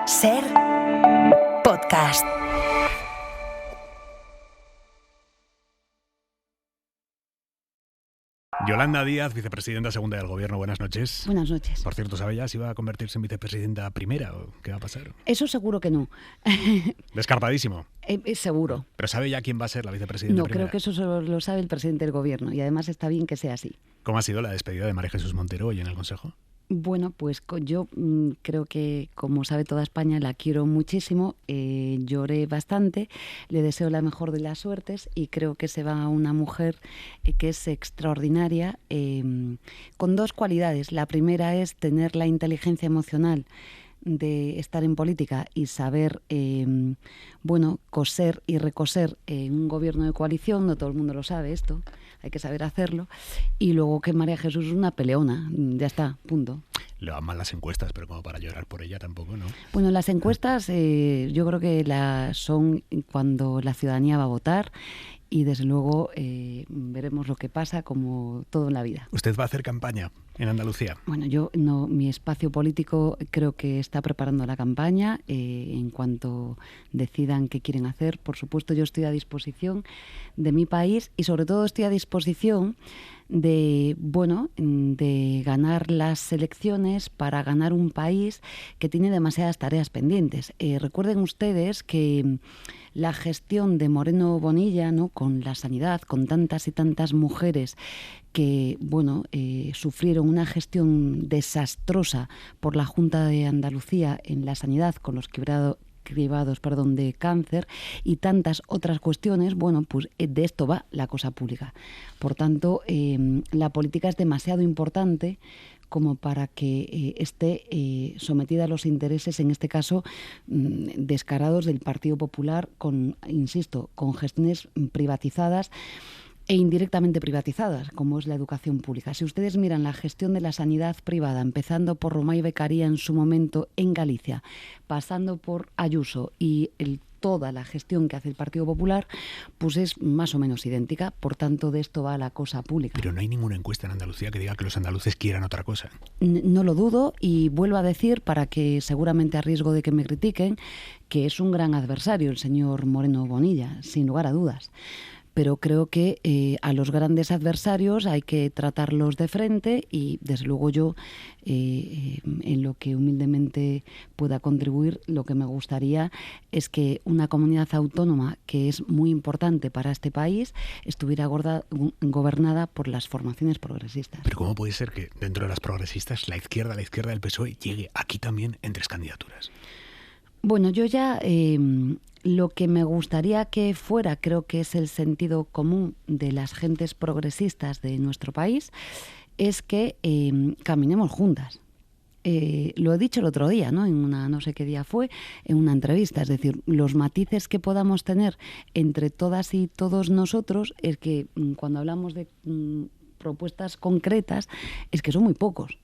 Ser podcast. Yolanda Díaz, vicepresidenta segunda del Gobierno, buenas noches. Buenas noches. Por cierto, ¿sabe ya si va a convertirse en vicepresidenta primera o qué va a pasar? Eso seguro que no. Descarpadísimo. Seguro. ¿Pero sabe ya quién va a ser la vicepresidenta primera? No, creo que eso solo lo sabe el presidente del Gobierno y además está bien que sea así. ¿Cómo ha sido la despedida de María Jesús Montero hoy en el Consejo? Bueno, pues yo creo que, como sabe toda España, la quiero muchísimo, lloré bastante, le deseo la mejor de las suertes y creo que se va una mujer que es extraordinaria, con dos cualidades. La primera es tener la inteligencia emocional de estar en política y saber, coser y recoser en un gobierno de coalición. No todo el mundo lo sabe esto, hay que saber hacerlo. Y luego que María Jesús es una peleona, ya está, punto. Le van mal las encuestas, pero como para llorar por ella tampoco, ¿no? Bueno, las encuestas yo creo que son cuando la ciudadanía va a votar y desde luego veremos lo que pasa, como todo en la vida. ¿Usted va a hacer campaña en Andalucía? Bueno, mi espacio político creo que está preparando la campaña. En cuanto decidan qué quieren hacer, por supuesto yo estoy a disposición de mi país y sobre todo estoy a disposición de ganar las elecciones para ganar un país que tiene demasiadas tareas pendientes. Recuerden ustedes que la gestión de Moreno Bonilla, ¿no?, con la sanidad, con tantas y tantas mujeres que sufrieron una gestión desastrosa por la Junta de Andalucía en la sanidad con los cribados de cáncer y tantas otras cuestiones, pues de esto va la cosa pública. Por tanto, la política es demasiado importante como para que esté sometida a los intereses, en este caso, descarados del Partido Popular, con gestiones privatizadas e indirectamente privatizadas, como es la educación pública. Si ustedes miran la gestión de la sanidad privada, empezando por Romay Becaría en su momento en Galicia, pasando por Ayuso y toda la gestión que hace el Partido Popular, pues es más o menos idéntica. Por tanto, de esto va la cosa pública. Pero no hay ninguna encuesta en Andalucía que diga que los andaluces quieran otra cosa. No lo dudo y vuelvo a decir, para que seguramente a riesgo de que me critiquen, que es un gran adversario el señor Moreno Bonilla, sin lugar a dudas. Pero creo que a los grandes adversarios hay que tratarlos de frente y, desde luego, yo, en lo que humildemente pueda contribuir, lo que me gustaría es que una comunidad autónoma que es muy importante para este país estuviera gobernada por las formaciones progresistas. Pero ¿cómo puede ser que dentro de las progresistas la izquierda del PSOE llegue aquí también en 3 candidaturas? Bueno, yo ya... lo que me gustaría que fuera, creo que es el sentido común de las gentes progresistas de nuestro país, es que caminemos juntas. Lo he dicho el otro día, ¿no? No sé qué día fue, en una entrevista. Es decir, los matices que podamos tener entre todas y todos nosotros es que cuando hablamos de propuestas concretas, es que son muy pocos.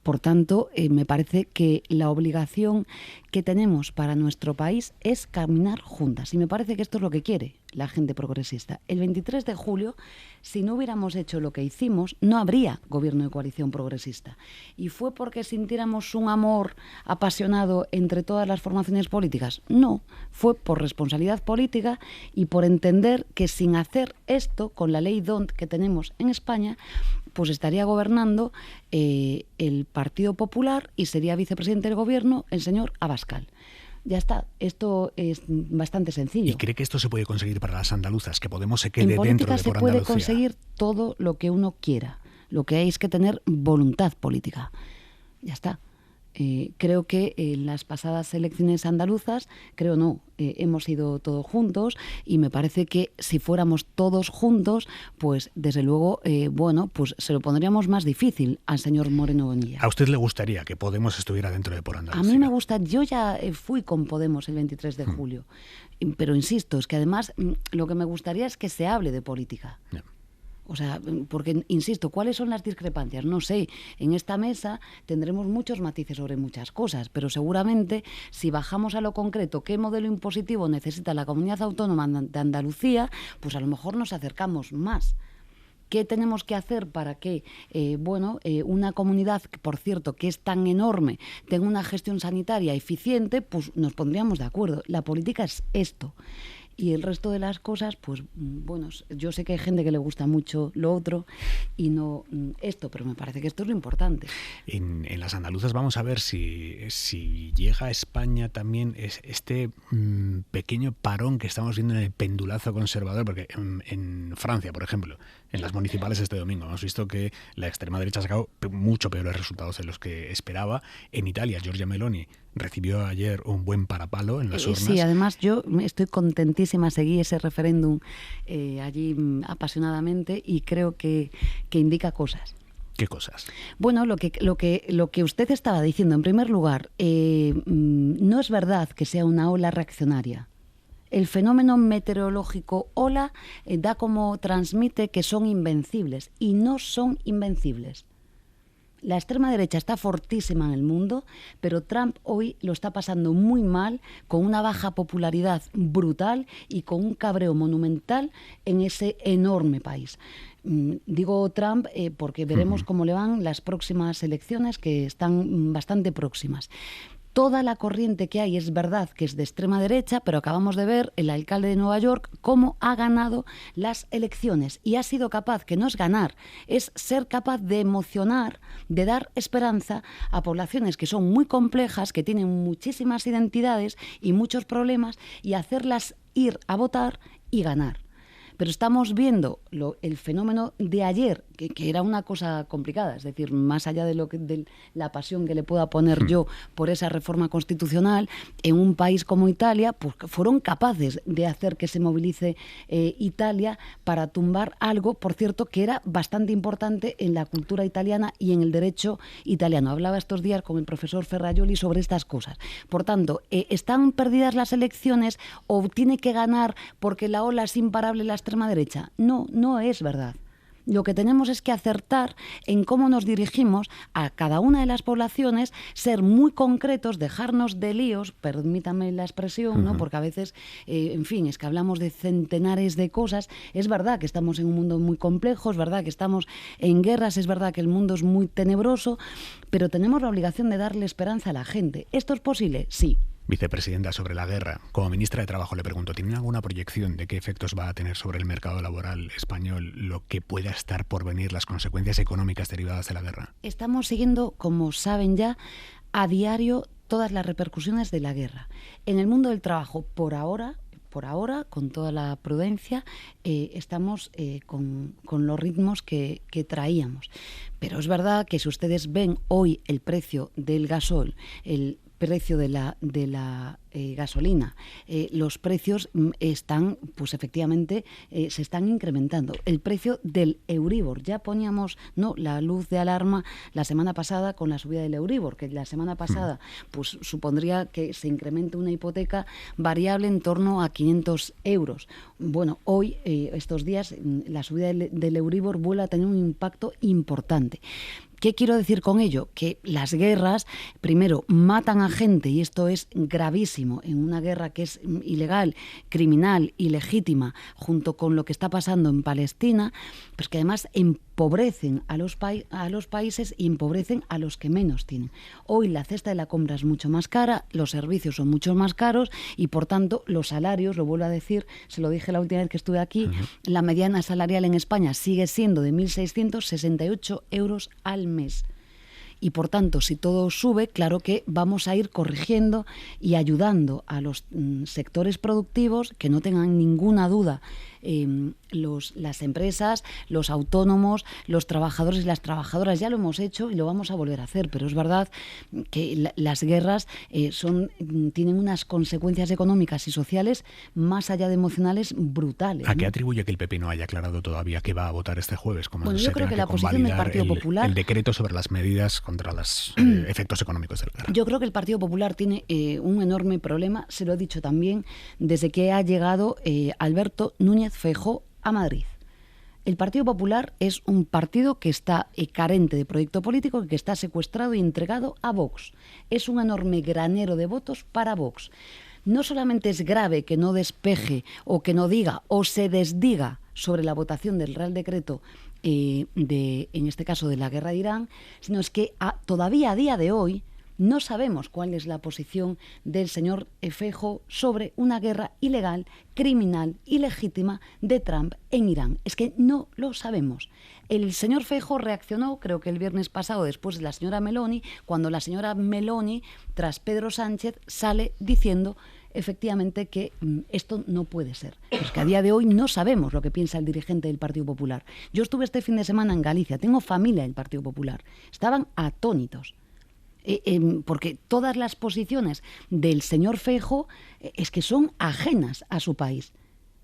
Por tanto, me parece que la obligación que tenemos para nuestro país es caminar juntas. Y me parece que esto es lo que quiere la gente progresista. El 23 de julio, si no hubiéramos hecho lo que hicimos, no habría gobierno de coalición progresista. ¿Y fue porque sintiéramos un amor apasionado entre todas las formaciones políticas? No, fue por responsabilidad política y por entender que sin hacer esto, con la ley DONT que tenemos en España, pues estaría gobernando el Partido Popular y sería vicepresidente del Gobierno el señor Abascal. Ya está, esto es bastante sencillo. ¿Y cree que esto se puede conseguir para las andaluzas, que Podemos se quede dentro de por Andalucía? En política se puede conseguir todo lo que uno quiera. Lo que hay es que tener voluntad política. Ya está. Creo que en las pasadas elecciones andaluzas, hemos ido todos juntos y me parece que si fuéramos todos juntos, pues desde luego, pues se lo pondríamos más difícil al señor Moreno Bonilla. ¿A usted le gustaría que Podemos estuviera dentro de por Andalucía? A mí me gusta, yo ya fui con Podemos el 23 de julio, pero insisto, es que además lo que me gustaría es que se hable de política. Yeah. O sea, porque, insisto, ¿cuáles son las discrepancias? No sé, en esta mesa tendremos muchos matices sobre muchas cosas, pero seguramente si bajamos a lo concreto, qué modelo impositivo necesita la comunidad autónoma de Andalucía, pues a lo mejor nos acercamos más. ¿Qué tenemos que hacer para que una comunidad, por cierto, que es tan enorme, tenga una gestión sanitaria eficiente? Pues nos pondríamos de acuerdo. La política es esto. Y el resto de las cosas, pues bueno, yo sé que hay gente que le gusta mucho lo otro y no esto, pero me parece que esto es lo importante. En las andaluzas vamos a ver si llega a España también este pequeño parón que estamos viendo en el pendulazo conservador, porque en Francia, por ejemplo, en las municipales este domingo hemos visto que la extrema derecha ha sacado mucho peores resultados de los que esperaba. En Italia, Giorgia Meloni recibió ayer un buen parapalo en las urnas. Sí, además yo estoy contentísima, seguí ese referéndum allí apasionadamente y creo que indica cosas. ¿Qué cosas? Bueno, lo que usted estaba diciendo, en primer lugar, no es verdad que sea una ola reaccionaria. El fenómeno meteorológico ola transmite que son invencibles y no son invencibles. La extrema derecha está fortísima en el mundo, pero Trump hoy lo está pasando muy mal, con una baja popularidad brutal y con un cabreo monumental en ese enorme país. Digo Trump porque veremos cómo le van las próximas elecciones, que están bastante próximas. Toda la corriente que hay es verdad que es de extrema derecha, pero acabamos de ver el alcalde de Nueva York cómo ha ganado las elecciones y ha sido capaz, que no es ganar, es ser capaz de emocionar, de dar esperanza a poblaciones que son muy complejas, que tienen muchísimas identidades y muchos problemas, y hacerlas ir a votar y ganar. Pero estamos viendo el fenómeno de ayer, que era una cosa complicada, es decir, más allá de la pasión que le pueda poner yo por esa reforma constitucional, en un país como Italia, pues fueron capaces de hacer que se movilice Italia para tumbar algo, por cierto, que era bastante importante en la cultura italiana y en el derecho italiano. Hablaba estos días con el profesor Ferrajoli sobre estas cosas. Por tanto, ¿están perdidas las elecciones o tiene que ganar porque la ola es imparable la extrema derecha? No, no es verdad. Lo que tenemos es que acertar en cómo nos dirigimos a cada una de las poblaciones, ser muy concretos, dejarnos de líos, permítame la expresión, ¿no? Porque a veces, en fin, es que hablamos de centenares de cosas. Es verdad que estamos en un mundo muy complejo, es verdad que estamos en guerras, es verdad que el mundo es muy tenebroso, pero tenemos la obligación de darle esperanza a la gente. ¿Esto es posible? Sí. Vicepresidenta, sobre la guerra, como ministra de Trabajo le pregunto, ¿tiene alguna proyección de qué efectos va a tener sobre el mercado laboral español lo que pueda estar por venir, las consecuencias económicas derivadas de la guerra? Estamos siguiendo, como saben ya, a diario todas las repercusiones de la guerra. En el mundo del trabajo, por ahora, con toda la prudencia, estamos con los ritmos que traíamos. Pero es verdad que si ustedes ven hoy el precio del gasol, el precio de la gasolina, los precios están, pues efectivamente, se están incrementando. El precio del Euribor, ya poníamos la luz de alarma la semana pasada con la subida del Euribor, que la semana pasada pues supondría que se incremente una hipoteca variable en torno a 500 euros. Bueno, hoy, estos días, la subida del Euribor vuelve a tener un impacto importante. ¿Qué quiero decir con ello? Que las guerras, primero, matan a gente, y esto es gravísimo, en una guerra que es ilegal, criminal, ilegítima, junto con lo que está pasando en Palestina, pues que además empobrecen a los países y empobrecen a los que menos tienen. Hoy la cesta de la compra es mucho más cara, los servicios son mucho más caros y, por tanto, los salarios, lo vuelvo a decir, se lo dije la última vez que estuve aquí, la mediana salarial en España sigue siendo de 1.668 euros al mes. Y por tanto, si todo sube, claro que vamos a ir corrigiendo y ayudando a los sectores productivos, que no tengan ninguna duda, las empresas, los autónomos, los trabajadores y las trabajadoras. Ya lo hemos hecho y lo vamos a volver a hacer, pero es verdad que las guerras tienen unas consecuencias económicas y sociales más allá de emocionales brutales. ¿A qué atribuye que el PP no haya aclarado todavía que va a votar este jueves? Bueno, yo creo que la posición del Partido Popular, el decreto sobre las medidas contra los efectos económicos de la guerra. Yo creo que el Partido Popular tiene un enorme problema, se lo he dicho también, desde que ha llegado Alberto Núñez Feijóo a Madrid. El Partido Popular es un partido que está carente de proyecto político, que está secuestrado y entregado a Vox. Es un enorme granero de votos para Vox. No solamente es grave que no despeje o que no diga o se desdiga sobre la votación del Real Decreto en este caso, de la guerra de Irán, sino es que todavía a día de hoy no sabemos cuál es la posición del señor Feijóo sobre una guerra ilegal, criminal, ilegítima de Trump en Irán. Es que no lo sabemos. El señor Feijóo reaccionó, creo que el viernes pasado, después de la señora Meloni, cuando la señora Meloni, tras Pedro Sánchez, sale diciendo efectivamente que esto no puede ser. Pues que a día de hoy no sabemos lo que piensa el dirigente del Partido Popular. Yo estuve este fin de semana en Galicia, tengo familia del Partido Popular. Estaban atónitos. Porque todas las posiciones del señor Feijóo es que son ajenas a su país.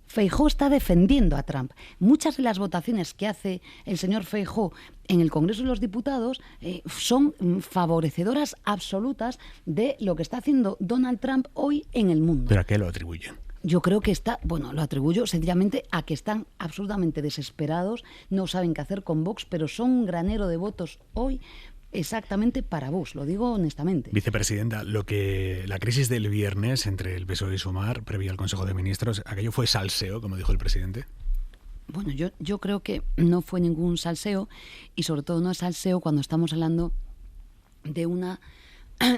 Feijóo está defendiendo a Trump. Muchas de las votaciones que hace el señor Feijóo en el Congreso de los Diputados son favorecedoras absolutas de lo que está haciendo Donald Trump hoy en el mundo. ¿Pero a qué lo atribuyen? Yo creo que lo atribuyo sencillamente a que están absolutamente desesperados, no saben qué hacer con Vox, pero son un granero de votos hoy exactamente para Vox, lo digo honestamente. Vicepresidenta, la crisis del viernes entre el PSOE y Sumar, previo al Consejo de Ministros, ¿aquello fue salseo, como dijo el presidente? Bueno, yo creo que no fue ningún salseo, y sobre todo no es salseo cuando estamos hablando de una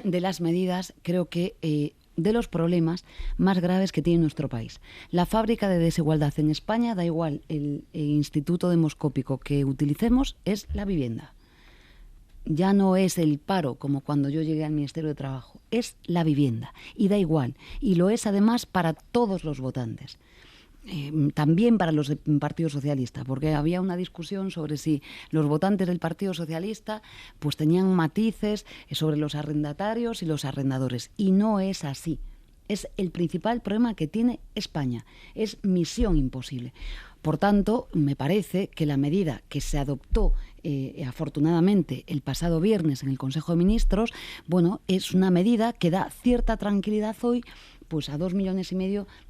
de las medidas, creo que de los problemas más graves que tiene nuestro país. La fábrica de desigualdad en España, da igual el instituto demoscópico que utilicemos, es la vivienda. Ya no es el paro como cuando yo llegué al Ministerio de Trabajo, es la vivienda, y da igual, y lo es además para todos los votantes. También para los del Partido Socialista, porque había una discusión sobre si los votantes del Partido Socialista pues tenían matices sobre los arrendatarios y los arrendadores, y no es así. Es el principal problema que tiene España, es misión imposible. Por tanto, me parece que la medida que se adoptó afortunadamente el pasado viernes en el Consejo de Ministros, bueno, es una medida que da cierta tranquilidad hoy pues a 2,5 millones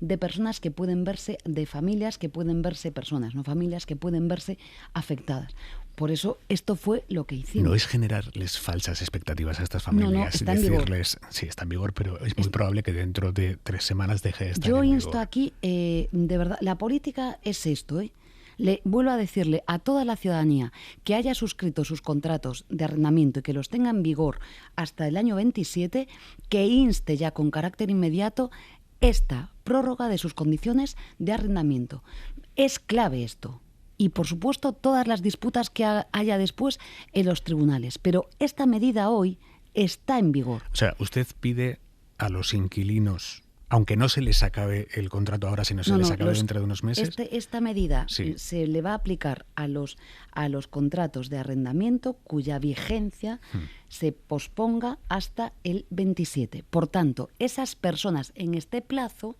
de personas que pueden verse, de familias que pueden verse personas, no familias que pueden verse afectadas. Por eso esto fue lo que hicimos. ¿No es generarles falsas expectativas a estas familias? No, está en vigor. Sí, está en vigor, pero es muy probable que dentro de 3 semanas deje de estar en vigor. Yo insto vigor. aquí, de verdad, la política es esto, vuelvo a decirle a toda la ciudadanía que haya suscrito sus contratos de arrendamiento y que los tenga en vigor hasta el año 27, que inste ya con carácter inmediato esta prórroga de sus condiciones de arrendamiento. Es clave esto. Y, por supuesto, todas las disputas que haya después en los tribunales. Pero esta medida hoy está en vigor. O sea, usted pide a los inquilinos, aunque no se les acabe el contrato ahora, sino se les acabe dentro de unos meses. Esta medida sí. Se le va a aplicar a los contratos de arrendamiento cuya vigencia se posponga hasta el 27. Por tanto, esas personas en este plazo,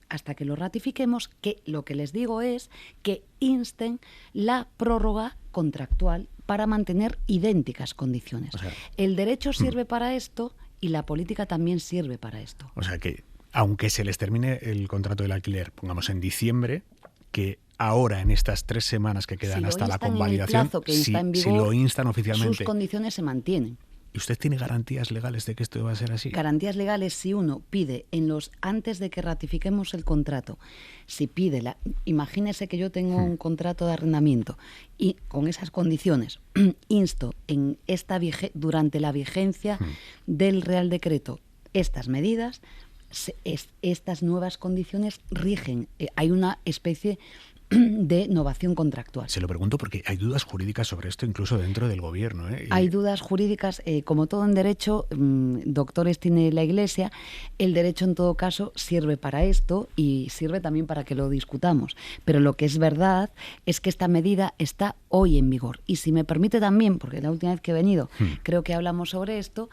hasta que lo ratifiquemos, que lo que les digo es que insten la prórroga contractual para mantener idénticas condiciones. O sea, el derecho sirve para esto y la política también sirve para esto. O sea que, aunque se les termine el contrato del alquiler, pongamos en diciembre, que ahora en estas 3 semanas que quedan hasta la convalidación, si lo instan oficialmente, sus condiciones se mantienen. ¿Y usted tiene garantías legales de que esto va a ser así? Garantías legales si uno pide antes de que ratifiquemos el contrato, si pide imagínese que yo tengo un contrato de arrendamiento y con esas condiciones insto en durante la vigencia del Real Decreto estas medidas, estas nuevas condiciones rigen. Hay una especie de novación contractual. Se lo pregunto porque hay dudas jurídicas sobre esto incluso dentro del gobierno. Hay dudas jurídicas, como todo en derecho, doctores tiene la Iglesia, el derecho en todo caso sirve para esto y sirve también para que lo discutamos. Pero lo que es verdad es que esta medida está hoy en vigor. Y si me permite también, porque la última vez que he venido creo que hablamos sobre esto,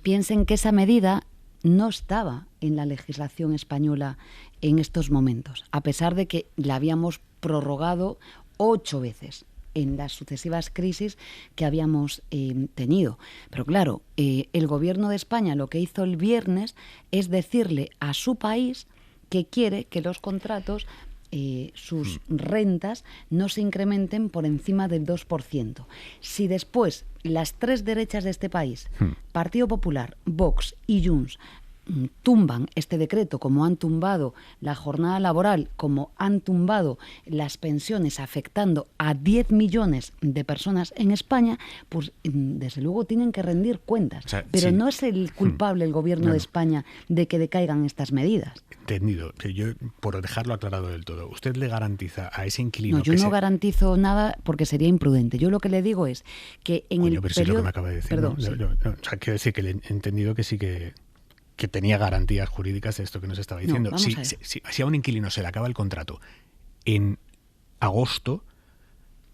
piensen que esa medida no estaba en la legislación española en estos momentos, a pesar de que la habíamos prorrogado 8 veces en las sucesivas crisis que habíamos tenido. Pero claro, el Gobierno de España lo que hizo el viernes es decirle a su país que quiere que los contratos, sus rentas, no se incrementen por encima del 2%. Si después las 3 derechas de este país, Partido Popular, Vox y Junts, tumban este decreto, como han tumbado la jornada laboral, como han tumbado las pensiones afectando a 10 millones de personas en España, pues desde luego tienen que rendir cuentas. O sea, pero sí. no es el culpable el gobierno de España de que decaigan estas medidas. Entendido. Yo, por dejarlo aclarado del todo, ¿usted le garantiza a ese inquilino No, yo no garantizo nada porque sería imprudente. Yo lo que le digo es que en el pero periodo... sí es lo que me acaba de decir. Perdón, ¿no? sí. O sea, quiero decir que le he entendido que sí que tenía garantías jurídicas de esto que nos estaba diciendo. vamos a ver. Si a un inquilino se le acaba el contrato en agosto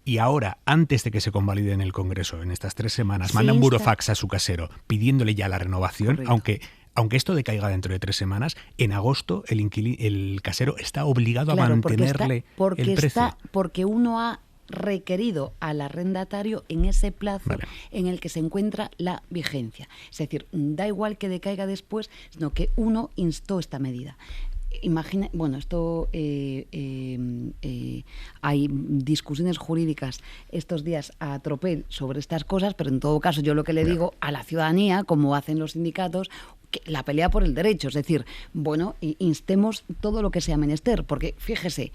y ahora, antes de que se convalide en el Congreso, en estas 3 semanas, Sí, manda un burofax a su casero pidiéndole ya la renovación, Correcto. aunque esto decaiga dentro de 3 semanas, en agosto el casero está obligado a mantenerle el precio. Porque uno ha requerido al arrendatario en ese plazo Vale. en el que se encuentra la vigencia. Es decir, da igual que decaiga después, sino que uno instó esta medida. Imagina, bueno, esto hay discusiones jurídicas estos días a tropel sobre estas cosas, pero en todo caso yo lo que le digo a la ciudadanía, como hacen los sindicatos, que la pelea por el derecho, es decir, bueno, instemos todo lo que sea menester, porque fíjese,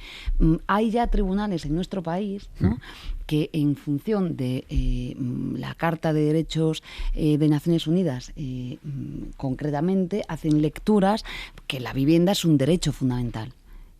hay ya tribunales en nuestro país, ¿no?, que en función de la Carta de Derechos de Naciones Unidas, concretamente, hacen lecturas que la vivienda es un derecho fundamental.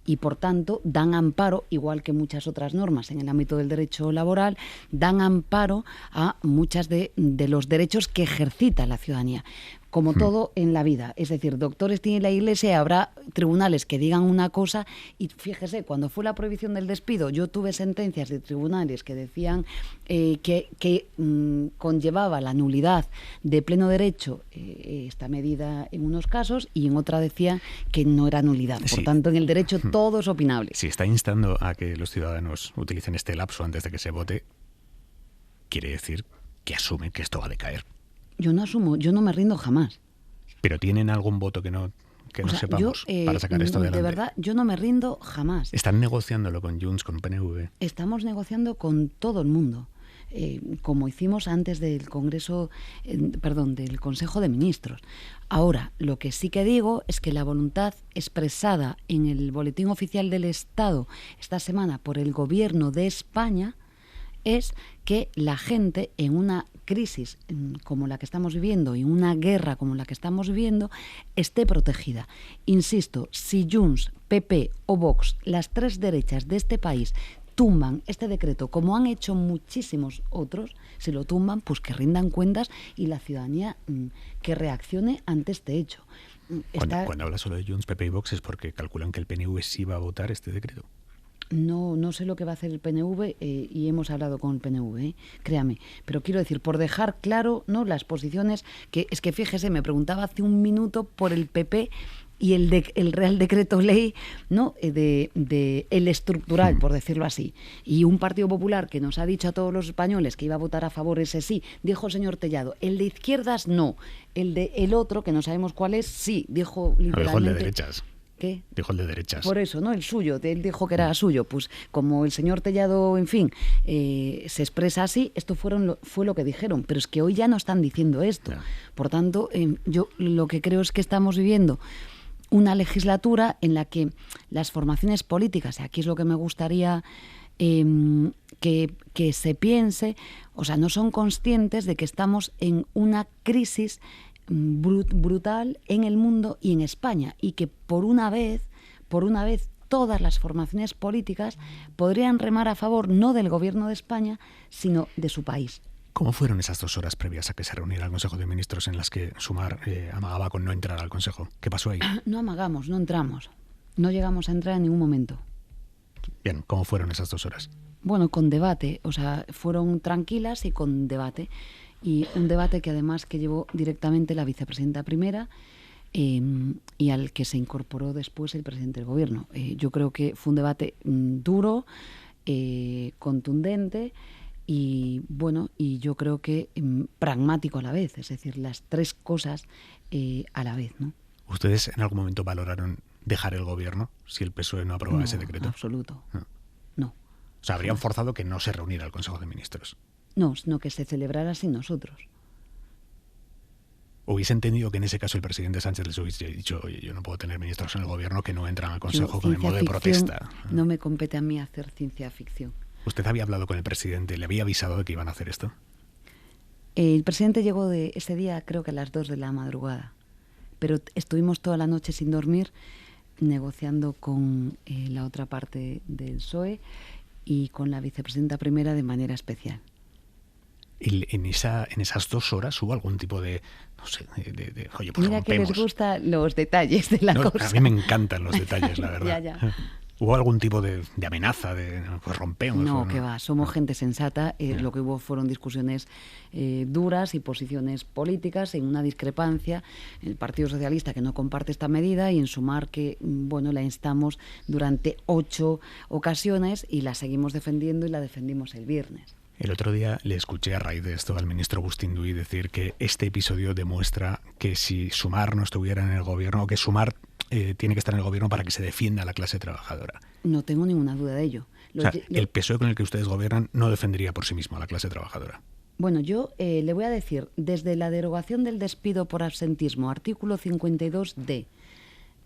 Y, por tanto, dan amparo, igual que muchas otras normas en el ámbito del derecho laboral, dan amparo a muchas de los derechos que ejercita la ciudadanía. Como todo en la vida, es decir, doctores tiene la Iglesia, habrá tribunales que digan una cosa, y fíjese, cuando fue la prohibición del despido, yo tuve sentencias de tribunales que decían que conllevaba la nulidad de pleno derecho esta medida en unos casos, y en otra decía que no era nulidad. Por Sí. tanto, en el derecho todo es opinable. Si está instando a que los ciudadanos utilicen este lapso antes de que se vote, quiere decir que asumen que esto va a decaer. Yo no asumo, yo no me rindo jamás. Pero ¿tienen algún voto que no O sea, sepamos yo, para sacar esto adelante? de verdad, yo no me rindo jamás. ¿Están negociándolo con Junts, con PNV? Estamos negociando con todo el mundo, como hicimos antes del Congreso, del Consejo de Ministros. Ahora, lo que sí que digo es que la voluntad expresada en el Boletín Oficial del Estado esta semana por el Gobierno de España es que la gente en una crisis como la que estamos viviendo y una guerra como la que estamos viviendo esté protegida. Insisto, si Junts, PP o Vox, las 3 derechas de este país, tumban este decreto, como han hecho muchísimos otros, si lo tumban, pues que rindan cuentas y la ciudadanía que reaccione ante este hecho. Cuando habla solo de Junts, PP y Vox es porque calculan que el PNV sí va a votar este decreto. No sé lo que va a hacer el PNV y hemos hablado con el PNV, créame. Pero quiero decir, por dejar claro, ¿no?, las posiciones, que es que fíjese, me preguntaba hace un minuto por el PP y el Real Decreto Ley, ¿no?, de el estructural, por decirlo así. Y un Partido Popular que nos ha dicho a todos los españoles que iba a votar a favor ese sí, dijo el señor Tellado. El de izquierdas no. El otro, que no sabemos cuál es, sí, dijo literalmente... Dijo el de derechas. ¿Qué? Dijo el de derechas. Por eso, ¿no? El suyo, él dijo que era suyo. Pues como el señor Tellado, en fin, se expresa así, esto fue lo que dijeron. Pero es que hoy ya no están diciendo esto. Ya. Por tanto, yo lo que creo es que estamos viviendo una legislatura en la que las formaciones políticas, y aquí es lo que me gustaría que se piense, o sea, no son conscientes de que estamos en una crisis brutal en el mundo y en España, y que por una vez todas las formaciones políticas podrían remar a favor no del gobierno de España, sino de su país. ¿Cómo fueron esas 2 horas previas a que se reuniera el Consejo de Ministros en las que Sumar amagaba con no entrar al Consejo? ¿Qué pasó ahí? No amagamos, no entramos. No llegamos a entrar en ningún momento. Bien, ¿cómo fueron esas 2 horas? Bueno, con debate, o sea, fueron tranquilas y con debate. Y un debate que además que llevó directamente la vicepresidenta primera y al que se incorporó después el presidente del gobierno. Yo creo que fue un debate duro, contundente y bueno, y yo creo que pragmático a la vez, es decir, las 3 cosas a la vez, ¿no? ¿Ustedes en algún momento valoraron dejar el gobierno si el PSOE no aprobaba ese decreto? En absoluto. No. No. O sea, habrían forzado que no se reuniera el Consejo de Ministros. No, sino que se celebrara sin nosotros. hubiese entendido que en ese caso el presidente Sánchez les hubiese dicho: oye, yo no puedo tener ministros en el gobierno que no entran al Consejo con el modo de protesta. No me compete a mí hacer ciencia ficción. ¿Usted había hablado con el presidente? ¿Le había avisado de que iban a hacer esto? El presidente llegó de ese día creo que a las 2 de la madrugada, pero estuvimos toda la noche sin dormir negociando con la otra parte del PSOE y con la vicepresidenta primera de manera especial. En esas 2 horas hubo algún tipo de, no sé, oye, pues mira rompemos. Que les gustan los detalles de la cosa. A mí me encantan los detalles, la verdad. Ya. ¿Hubo algún tipo de amenaza, de pues rompemos? No, que va, somos gente sensata. Lo que hubo fueron discusiones duras y posiciones políticas en una discrepancia. El Partido Socialista, que no comparte esta medida, y en Sumar, que la instamos durante 8 ocasiones y la seguimos defendiendo y la defendimos el viernes. El otro día le escuché a raíz de esto al ministro Agustín Duy decir que este episodio demuestra que si Sumar no estuviera en el gobierno, o que Sumar tiene que estar en el gobierno para que se defienda a la clase trabajadora. No tengo ninguna duda de ello. El PSOE con el que ustedes gobiernan no defendería por sí mismo a la clase trabajadora. Bueno, yo le voy a decir, desde la derogación del despido por absentismo, artículo 52D,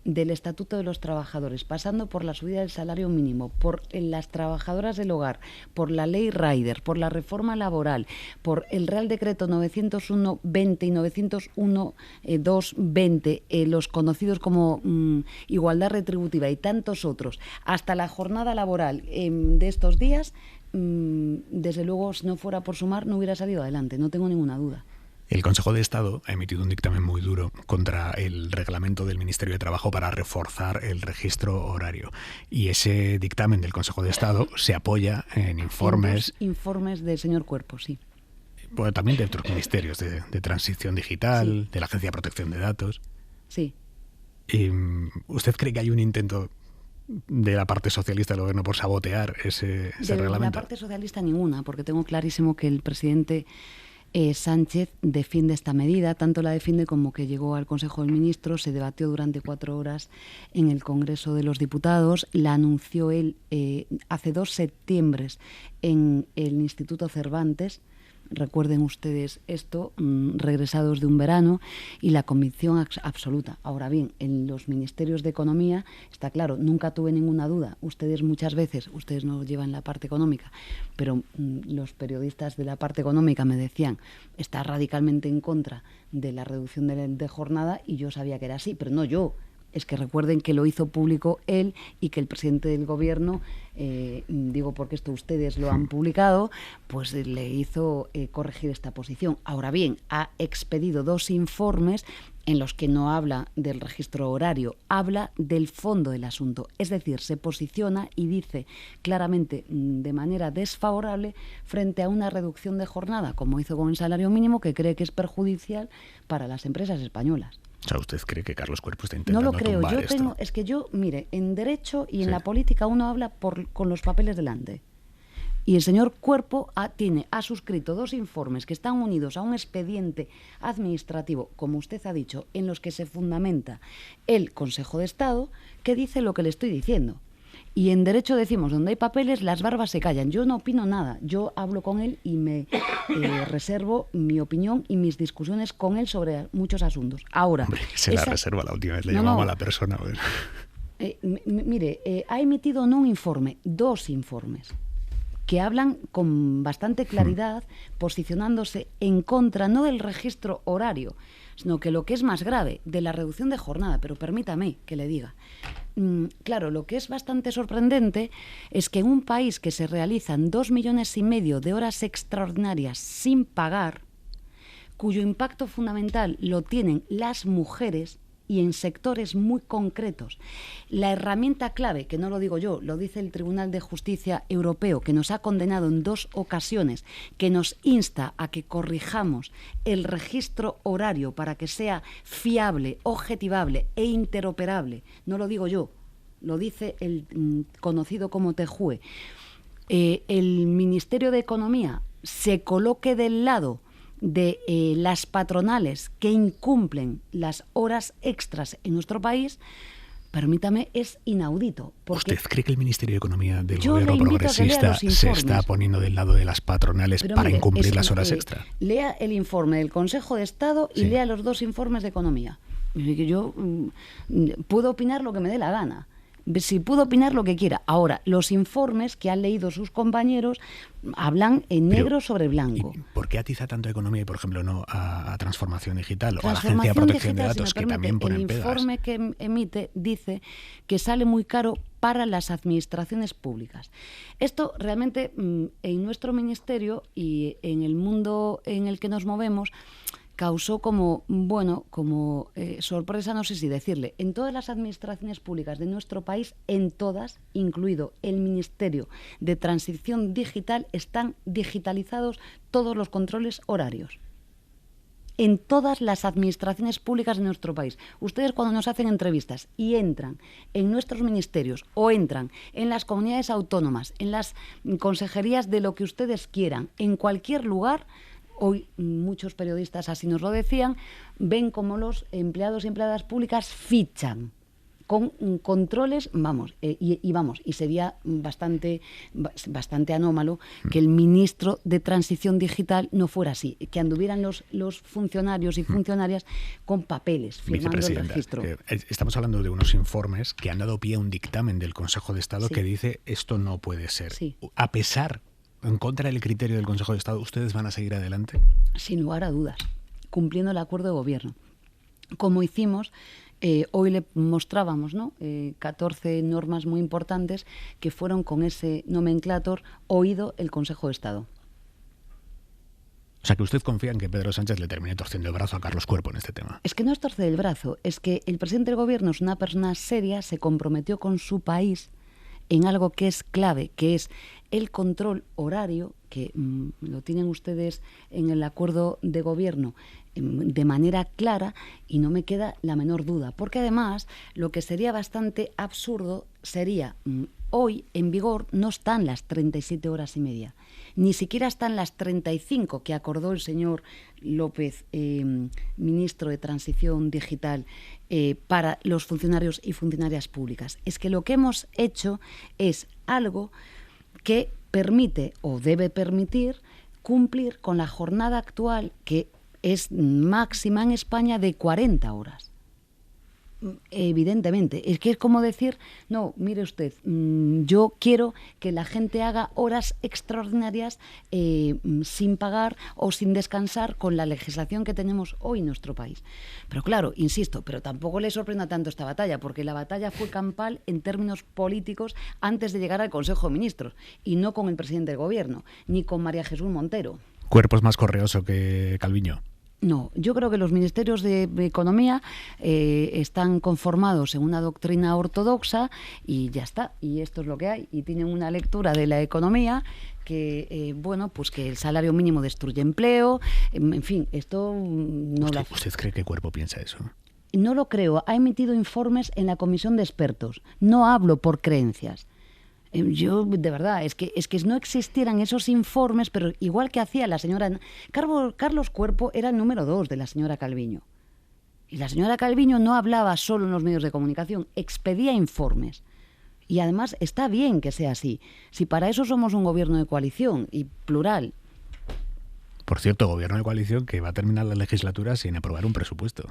del Estatuto de los Trabajadores, pasando por la subida del salario mínimo, por las trabajadoras del hogar, por la ley Rider, por la reforma laboral, por el Real Decreto 901-20 y 901-220, los conocidos como igualdad retributiva y tantos otros, hasta la jornada laboral de estos días, desde luego, si no fuera por Sumar, no hubiera salido adelante, no tengo ninguna duda. El Consejo de Estado ha emitido un dictamen muy duro contra el reglamento del Ministerio de Trabajo para reforzar el registro horario. Y ese dictamen del Consejo de Estado se apoya en informes... Informes del señor Cuerpo, sí. Bueno, también de otros ministerios, de Transición Digital, sí, de la Agencia de Protección de Datos. Sí. ¿Usted cree que hay un intento de la parte socialista del gobierno por sabotear ese reglamento? De la parte socialista ninguna, porque tengo clarísimo que el presidente Sánchez defiende esta medida, tanto la defiende como que llegó al Consejo de Ministros, se debatió durante 4 horas en el Congreso de los Diputados, la anunció él hace 2 septiembres en el Instituto Cervantes. Recuerden ustedes esto, regresados de un verano, y la convicción absoluta. Ahora bien, en los ministerios de Economía, está claro, nunca tuve ninguna duda. Ustedes muchas veces, ustedes no llevan la parte económica, pero los periodistas de la parte económica me decían, está radicalmente en contra de la reducción de jornada, y yo sabía que era así, pero no yo. Es que recuerden que lo hizo público él y que el presidente del gobierno, digo porque esto ustedes lo han publicado, pues le hizo corregir esta posición. Ahora bien, ha expedido 2 informes en los que no habla del registro horario, habla del fondo del asunto. Es decir, se posiciona y dice claramente de manera desfavorable frente a una reducción de jornada, como hizo con el salario mínimo, que cree que es perjudicial para las empresas españolas. O sea, ¿usted cree que Carlos Cuerpo está intentando No lo creo. tumbar esto? Es que yo, mire, en derecho y en Sí. la política uno habla con los papeles delante. Y el señor Cuerpo ha suscrito 2 informes que están unidos a un expediente administrativo, como usted ha dicho, en los que se fundamenta el Consejo de Estado, que dice lo que le estoy diciendo. Y en derecho decimos, donde hay papeles, las barbas se callan. Yo no opino nada. Yo hablo con él y me reservo mi opinión y mis discusiones con él sobre muchos asuntos. Ahora, Hombre, la reserva la última vez, le llamaba a la persona. Bueno. Ha emitido no un informe, 2 informes que hablan con bastante claridad, posicionándose en contra no del registro horario, sino que lo que es más grave, de la reducción de jornada. Pero permítame que le diga. Claro, lo que es bastante sorprendente es que en un país que se realizan 2,5 millones de horas extraordinarias sin pagar, cuyo impacto fundamental lo tienen las mujeres y en sectores muy concretos, la herramienta clave, que no lo digo yo, lo dice el Tribunal de Justicia Europeo, que nos ha condenado en 2 ocasiones, que nos insta a que corrijamos el registro horario para que sea fiable, objetivable e interoperable. No lo digo yo, lo dice el conocido como TJUE. El Ministerio de Economía se coloque del lado de las patronales que incumplen las horas extras en nuestro país, permítame, es inaudito. ¿Usted cree que el Ministerio de Economía del gobierno progresista se está poniendo del lado de las patronales para incumplir las horas extra? Lea el informe del Consejo de Estado y lea los 2 informes de Economía. Yo puedo opinar lo que me dé la gana. Si puedo opinar lo que quiera. Ahora, los informes que han leído sus compañeros hablan en negro sobre blanco. ¿Y por qué atiza tanto a economía y, por ejemplo, no a transformación digital o a la Agencia de Protección de Datos, que también ponen pegas? El informe que emite dice que sale muy caro para las administraciones públicas. Esto realmente en nuestro ministerio y en el mundo en el que nos movemos causó como sorpresa, no sé si decirle. En todas las administraciones públicas de nuestro país, en todas, incluido el Ministerio de Transición Digital, están digitalizados todos los controles horarios. En todas las administraciones públicas de nuestro país. Ustedes, cuando nos hacen entrevistas y entran en nuestros ministerios o entran en las comunidades autónomas, en las consejerías de lo que ustedes quieran, en cualquier lugar, hoy muchos periodistas así nos lo decían, ven como los empleados y empleadas públicas fichan con controles, y sería bastante anómalo que el ministro de Transición Digital no fuera así, que anduvieran los funcionarios y funcionarias con papeles firmando el registro. Estamos hablando de unos informes que han dado pie a un dictamen del Consejo de Estado que dice esto no puede ser. Sí. A pesar, en contra del criterio del Consejo de Estado, ¿ustedes van a seguir adelante? Sin lugar a dudas, cumpliendo el acuerdo de gobierno. Como hicimos, hoy le mostrábamos, ¿no? 14 normas muy importantes que fueron con ese nomenclator oído el Consejo de Estado. O sea, que usted confía en que Pedro Sánchez le termine torciendo el brazo a Carlos Cuerpo en este tema. Es que no es torcer el brazo, es que el presidente del gobierno es una persona seria, se comprometió con su país en algo que es clave, que es el control horario, que lo tienen ustedes en el acuerdo de gobierno de manera clara, y no me queda la menor duda. Porque además, lo que sería bastante absurdo sería, hoy en vigor no están las 37 horas y media, ni siquiera están las 35 que acordó el señor López, ministro de Transición Digital, para los funcionarios y funcionarias públicas. Es que lo que hemos hecho es algo que permite o debe permitir cumplir con la jornada actual, que es máxima en España, de 40 horas. Evidentemente, es que es como decir, no, mire usted, yo quiero que la gente haga horas extraordinarias sin pagar o sin descansar con la legislación que tenemos hoy en nuestro país. Pero claro, insisto, pero tampoco le sorprenda tanto esta batalla, porque la batalla fue campal en términos políticos antes de llegar al Consejo de Ministros, y no con el presidente del gobierno, ni con María Jesús Montero. ¿Cuerpo es más correoso que Calviño? No, yo creo que los ministerios de Economía están conformados en una doctrina ortodoxa y ya está, y esto es lo que hay, y tienen una lectura de la economía que, pues que el salario mínimo destruye empleo, en fin, esto no lo hace. ¿Usted cree que Cuerpo piensa eso? No lo creo, ha emitido informes en la comisión de expertos, no hablo por creencias. Yo, de verdad, es que no existieran esos informes, pero igual que hacía la señora... Carlos Cuerpo era el número 2 de la señora Calviño. Y la señora Calviño no hablaba solo en los medios de comunicación, expedía informes. Y además está bien que sea así. Si para eso somos un gobierno de coalición y plural. Por cierto, gobierno de coalición que va a terminar la legislatura sin aprobar un presupuesto.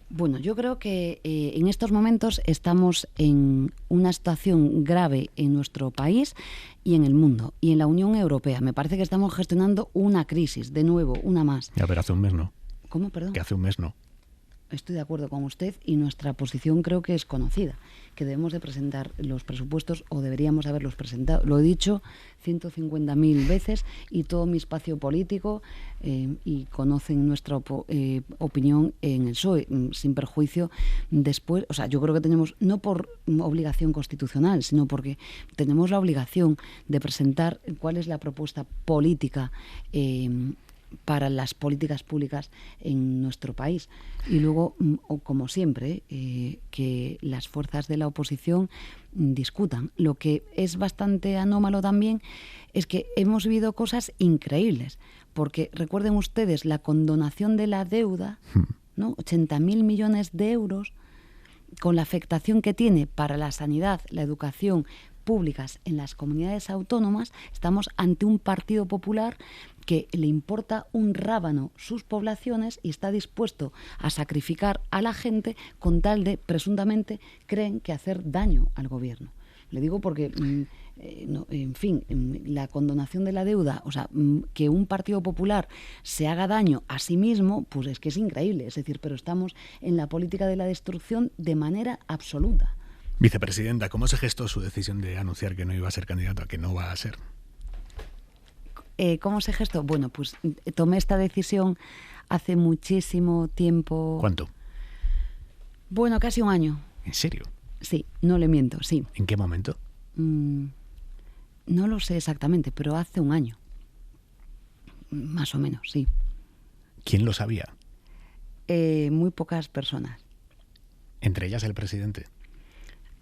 Bueno, yo creo que en estos momentos estamos en una situación grave en nuestro país y en el mundo, y en la Unión Europea. Me parece que estamos gestionando una crisis, de nuevo, una más. Ya, pero hace un mes no. ¿Cómo, perdón? Que hace un mes no. Estoy de acuerdo con usted, y nuestra posición creo que es conocida, que debemos de presentar los presupuestos, o deberíamos haberlos presentado. Lo he dicho 150.000 veces, y todo mi espacio político y conocen nuestra opinión en el PSOE, sin perjuicio después. O sea, yo creo que tenemos, no por obligación constitucional, sino porque tenemos la obligación de presentar cuál es la propuesta política para las políticas públicas en nuestro país. Y luego, como siempre, que las fuerzas de la oposición discutan. Lo que es bastante anómalo también es que hemos vivido cosas increíbles, porque recuerden ustedes la condonación de la deuda, ¿no? 80.000 millones de euros con la afectación que tiene para la sanidad, la educación públicas en las comunidades autónomas, estamos ante un Partido Popular que le importa un rábano sus poblaciones y está dispuesto a sacrificar a la gente con tal de, presuntamente, creen que hacer daño al gobierno. Le digo porque, en fin, la condonación de la deuda, o sea, que un Partido Popular se haga daño a sí mismo, pues es que es increíble. Es decir, pero estamos en la política de la destrucción de manera absoluta. Vicepresidenta, ¿cómo se gestó su decisión de anunciar que no iba a ser candidato, a que no va a ser? ¿Cómo se gestó? Bueno, pues tomé esta decisión hace muchísimo tiempo. ¿Cuánto? Bueno, casi un año. ¿En serio? Sí, no le miento, sí. ¿En qué momento? No lo sé exactamente, pero hace un año. Más o menos, sí. ¿Quién lo sabía? Muy pocas personas. ¿Entre ellas el presidente?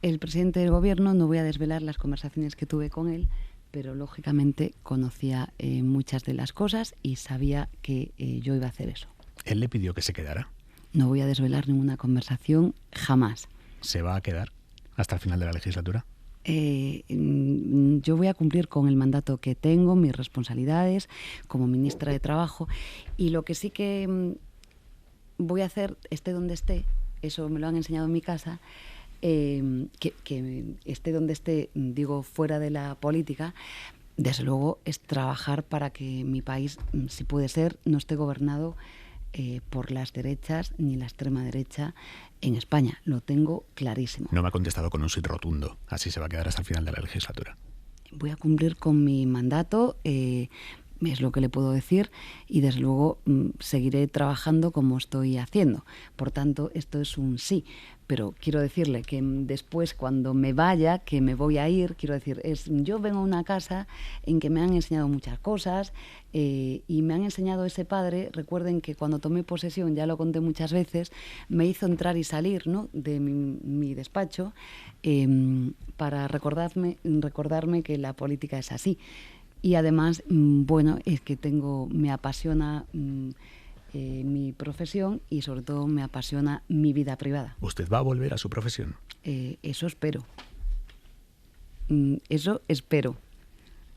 El presidente del gobierno, no voy a desvelar las conversaciones que tuve con él, pero lógicamente conocía muchas de las cosas y sabía que yo iba a hacer eso. ¿Él le pidió que se quedara? No voy a desvelar ninguna conversación, jamás. ¿Se va a quedar hasta el final de la legislatura? Yo voy a cumplir con el mandato que tengo, mis responsabilidades como ministra de Trabajo, y lo que sí que voy a hacer, esté donde esté, eso me lo han enseñado en mi casa, que esté donde esté, digo, fuera de la política, desde luego es trabajar para que mi país, si puede ser, no esté gobernado por las derechas ni la extrema derecha en España. Lo tengo clarísimo. No me ha contestado con un sí rotundo. Así se va a quedar hasta el final de la legislatura. Voy a cumplir con mi mandato, es lo que le puedo decir, y desde luego seguiré trabajando como estoy haciendo. Por tanto, esto es un sí. Pero quiero decirle que después, cuando me vaya, que me voy a ir, quiero decir, yo vengo a una casa en que me han enseñado muchas cosas y me han enseñado ese padre. Recuerden que cuando tomé posesión, ya lo conté muchas veces, me hizo entrar y salir, ¿no?, de mi despacho para recordarme que la política es así. Y además, bueno, es que me apasiona mi profesión y sobre todo me apasiona mi vida privada. ¿Usted va a volver a su profesión? Eso espero. Eso espero.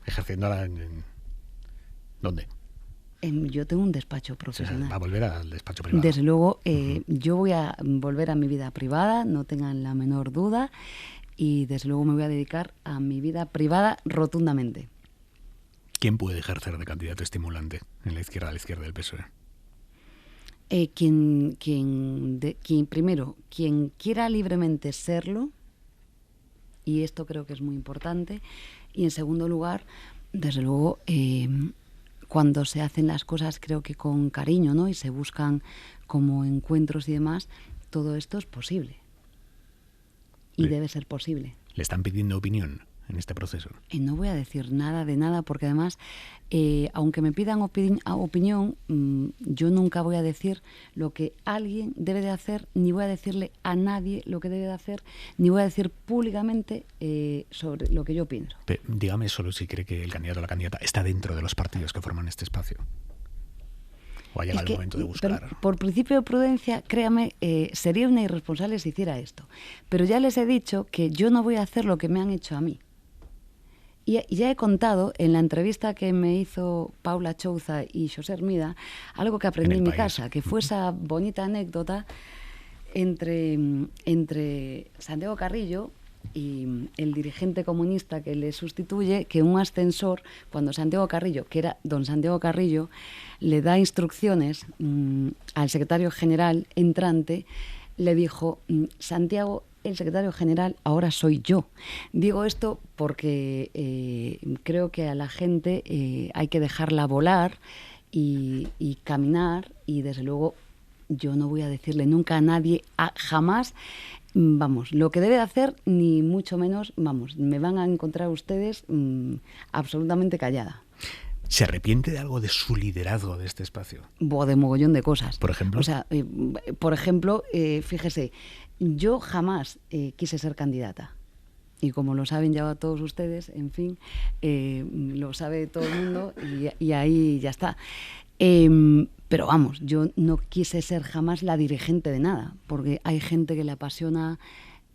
¿Ejerciéndola en ¿dónde? Yo tengo un despacho profesional. O sea, ¿va a volver al despacho privado? Desde luego, yo voy a volver a mi vida privada, no tengan la menor duda, y desde luego me voy a dedicar a mi vida privada rotundamente. ¿Quién puede ejercer de candidato estimulante en la izquierda del PSOE? Primero, quien quiera libremente serlo, y esto creo que es muy importante, y en segundo lugar, desde luego, cuando se hacen las cosas creo que con cariño, ¿no?, y se buscan como encuentros y demás, todo esto es posible y debe ser posible. ¿Le están pidiendo opinión en este proceso? No voy a decir nada de nada porque además, aunque me pidan opinión, yo nunca voy a decir lo que alguien debe de hacer, ni voy a decirle a nadie lo que debe de hacer, ni voy a decir públicamente sobre lo que yo pienso. Pero dígame solo si cree que el candidato o la candidata está dentro de los partidos que forman este espacio. ¿O ha llegado el momento de buscar? Por principio de prudencia, créame, sería una irresponsable si hiciera esto. Pero ya les he dicho que yo no voy a hacer lo que me han hecho a mí. Y ya he contado en la entrevista que me hizo Paula Chouza y José Hermida algo que aprendí en mi casa, que fue esa bonita anécdota entre Santiago Carrillo y el dirigente comunista que le sustituye, que un ascensor, cuando Santiago Carrillo, que era don Santiago Carrillo, le da instrucciones al secretario general entrante, le dijo: Santiago, el secretario general ahora soy yo. Digo esto porque creo que a la gente hay que dejarla volar y caminar, y desde luego yo no voy a decirle nunca a nadie, jamás, vamos, lo que debe de hacer, ni mucho menos, vamos, me van a encontrar ustedes absolutamente callada. ¿Se arrepiente de algo de su liderazgo de este espacio? De mogollón de cosas. ¿Por ejemplo? O sea, por ejemplo, fíjese, yo jamás quise ser candidata. Y como lo saben ya todos ustedes, en fin, lo sabe todo el mundo y ahí ya está. Pero vamos, yo no quise ser jamás la dirigente de nada, porque hay gente que le apasiona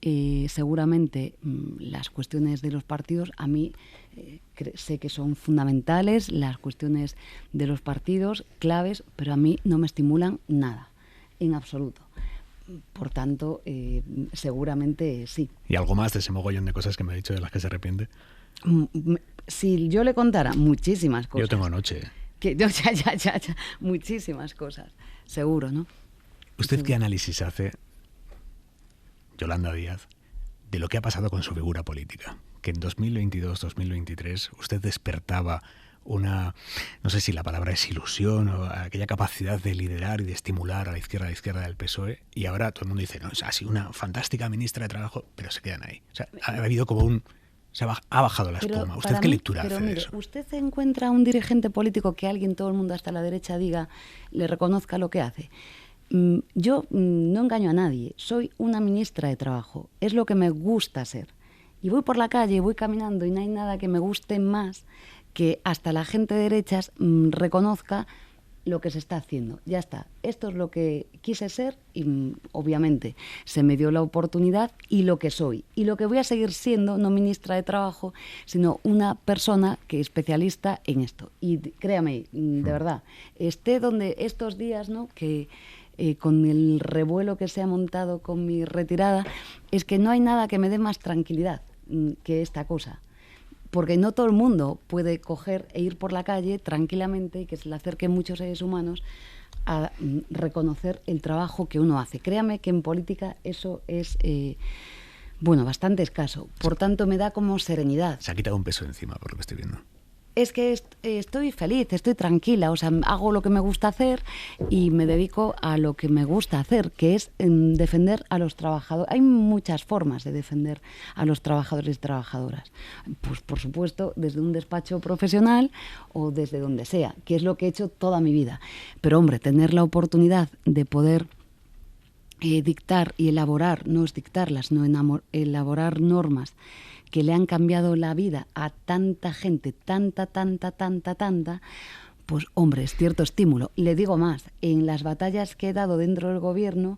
seguramente las cuestiones de los partidos. A mí sé que son fundamentales las cuestiones de los partidos, claves, pero a mí no me estimulan nada, en absoluto. Por tanto, seguramente sí. ¿Y algo más de ese mogollón de cosas que me ha dicho de las que se arrepiente? Si yo le contara muchísimas cosas. Yo tengo noche. Ya, muchísimas cosas, seguro, ¿no? ¿Usted Seguro. qué análisis hace, Yolanda Díaz, de lo que ha pasado con su figura política? Que en 2022-2023 usted despertaba una, no sé si la palabra es ilusión o aquella capacidad de liderar y de estimular a la izquierda del PSOE, y ahora todo el mundo dice, no, ha sido una fantástica ministra de Trabajo, pero se quedan ahí. O sea, ha habido como ha bajado la espuma. ¿Usted qué lectura hace de eso? ¿Usted encuentra un dirigente político que alguien, todo el mundo hasta la derecha, diga, le reconozca lo que hace? Yo no engaño a nadie, soy una ministra de Trabajo, es lo que me gusta ser. Y voy por la calle, voy caminando y no hay nada que me guste más que hasta la gente de derechas reconozca lo que se está haciendo. Ya está, esto es lo que quise ser y obviamente se me dio la oportunidad y lo que soy. Y lo que voy a seguir siendo, no ministra de Trabajo, sino una persona que es especialista en esto. Y créame, de verdad, esté donde estos días, ¿no?, que con el revuelo que se ha montado con mi retirada, es que no hay nada que me dé más tranquilidad que esta cosa. Porque no todo el mundo puede coger e ir por la calle tranquilamente y que se le acerquen muchos seres humanos a reconocer el trabajo que uno hace. Créame que en política eso es, bastante escaso. Por tanto, me da como serenidad. Se ha quitado un peso encima, por lo que estoy viendo. Es que estoy feliz, estoy tranquila, o sea, hago lo que me gusta hacer y me dedico a lo que me gusta hacer, que es defender a los trabajadores. Hay muchas formas de defender a los trabajadores y trabajadoras. Pues, por supuesto, desde un despacho profesional o desde donde sea, que es lo que he hecho toda mi vida. Pero, hombre, tener la oportunidad de poder dictar y elaborar, no es dictarlas, no elaborar normas que le han cambiado la vida a tanta gente, tanta, pues hombre, es cierto estímulo. Le digo más, en las batallas que he dado dentro del gobierno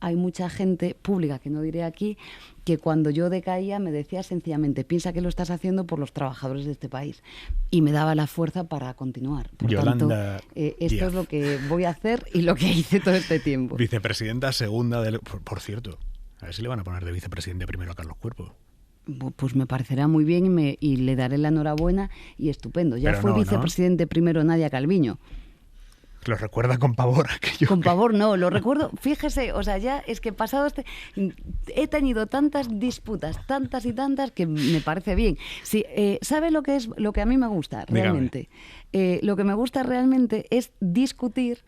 hay mucha gente pública, que no diré aquí, que cuando yo decaía me decía sencillamente, piensa que lo estás haciendo por los trabajadores de este país. Y me daba la fuerza para continuar. Por Yolanda tanto, esto Díaz. es lo que voy a hacer y lo que hice todo este tiempo. Vicepresidenta segunda del... Por cierto, a ver si le van a poner de vicepresidente primero a Carlos Cuerpo. Pues me parecerá muy bien y le daré la enhorabuena y estupendo. Ya Pero fue no, vicepresidente primero Nadia Calviño. Lo recuerda con pavor aquello. Con pavor no, lo recuerdo, fíjese, o sea, ya es que pasado he tenido tantas disputas, tantas y tantas, que me parece bien. Sí, ¿sabe lo que es lo que a mí me gusta realmente? Lo que me gusta realmente es discutir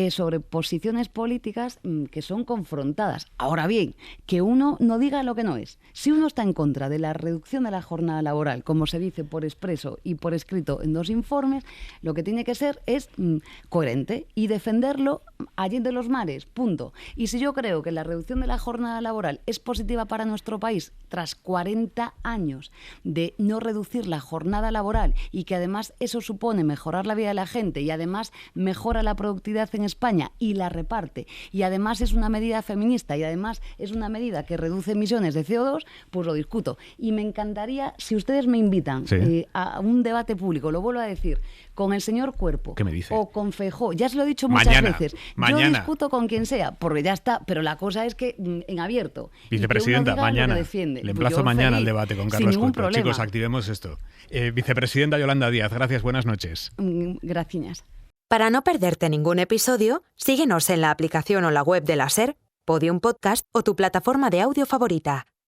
sobre posiciones políticas que son confrontadas. Ahora bien, que uno no diga lo que no es. Si uno está en contra de la reducción de la jornada laboral, como se dice por expreso y por escrito en 2 informes, lo que tiene que ser es coherente y defenderlo allende los mares, punto. Y si yo creo que la reducción de la jornada laboral es positiva para nuestro país, tras 40 años de no reducir la jornada laboral y que además eso supone mejorar la vida de la gente y además mejora la productividad en España y la reparte y además es una medida feminista y además es una medida que reduce emisiones de CO2, pues lo discuto. Y me encantaría, si ustedes me invitan a un debate público, lo vuelvo a decir, con el señor Cuerpo ¿Qué me dice? o con Feijóo, ya se lo he dicho muchas veces, yo Mañana. discuto con quien sea, porque ya está, pero la cosa es que en abierto. Vicepresidenta, mañana. Le emplazo mañana al debate con Carlos Cuerpo. Chicos, activemos esto. Vicepresidenta Yolanda Díaz, gracias, buenas noches. Gracias. Para no perderte ningún episodio, síguenos en la aplicación o la web de la SER, Podium Podcast o tu plataforma de audio favorita.